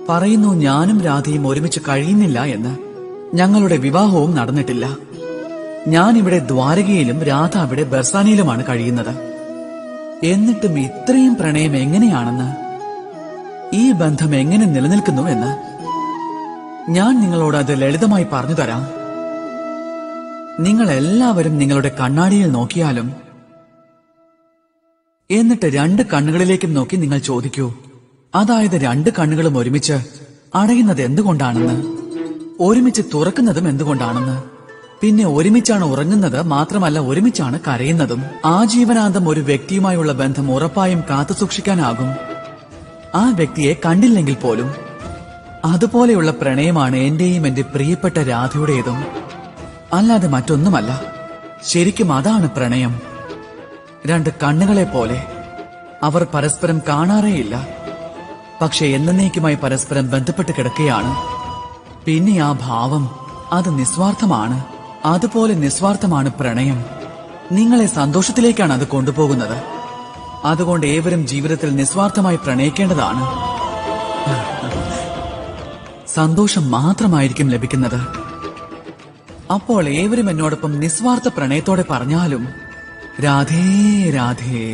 പറയുന്നു ഞാനും രാധയും ഒരുമിച്ച് കഴിയുന്നില്ല എന്ന്. ഞങ്ങളുടെ വിവാഹവും നടന്നിട്ടില്ല. ഞാനിവിടെ ദ്വാരകയിലും രാധ അവിടെ ബർസാനയിലുമാണ് കഴിയുന്നത്. എന്നിട്ടും ഇത്രയും പ്രണയം എങ്ങനെയാണെന്ന്, ഈ ബന്ധം എങ്ങനെ നിലനിൽക്കുന്നുവെന്ന് ഞാൻ നിങ്ങളോട് അത് ലളിതമായി പറഞ്ഞു തരാം. നിങ്ങൾ എല്ലാവരും നിങ്ങളുടെ കണ്ണാടിയിൽ നോക്കിയാലും എന്നിട്ട് 2 കണ്ണുകളിലേക്കും നോക്കി നിങ്ങൾ ചോദിക്കൂ, അതായത് 2 കണ്ണുകളും ഒരുമിച്ച് അടയുന്നത് എന്തുകൊണ്ടാണെന്ന്, ഒരുമിച്ച് തുറക്കുന്നതും എന്തുകൊണ്ടാണെന്ന്, പിന്നെ ഒരുമിച്ചാണ് ഉറങ്ങുന്നത്, മാത്രമല്ല ഒരുമിച്ചാണ് കരയുന്നതും. ആജീവനാന്തം ഒരു വ്യക്തിയുമായുള്ള ബന്ധം ഉറപ്പായും കാത്തുസൂക്ഷിക്കാനാകും, ആ വ്യക്തിയെ കണ്ടില്ലെങ്കിൽ പോലും. അതുപോലെയുള്ള പ്രണയമാണ് എന്റെയും എന്റെ പ്രിയപ്പെട്ട രാധയുടേതും, അല്ലാതെ മറ്റൊന്നുമല്ല. ശരിക്കും അതാണ് പ്രണയം. 2 കണ്ണുകളെ പോലെ അവർ പരസ്പരം കാണാറേയില്ല, പക്ഷെ എന്നേക്കുമായി പരസ്പരം ബന്ധപ്പെട്ട് കിടക്കുകയാണ്. പിന്നെ ആ ഭാവം, അത് നിസ്വാർത്ഥമാണ്. അതുപോലെ നിസ്വാർത്ഥമാണ് പ്രണയം. നിങ്ങളെ സന്തോഷത്തിലേക്കാണ് അത് കൊണ്ടുപോകുന്നത്. അതുകൊണ്ട് ഏവരും ജീവിതത്തിൽ നിസ്വാർത്ഥമായി പ്രണയിക്കേണ്ടതാണ്. സന്തോഷം മാത്രമായിരിക്കും ലഭിക്കുന്നത്. അപ്പോൾ ഏവരും എന്നോടൊപ്പം നിസ്വാർത്ഥ പ്രണയത്തോടെ പറഞ്ഞാലും, രാധേ രാധേ.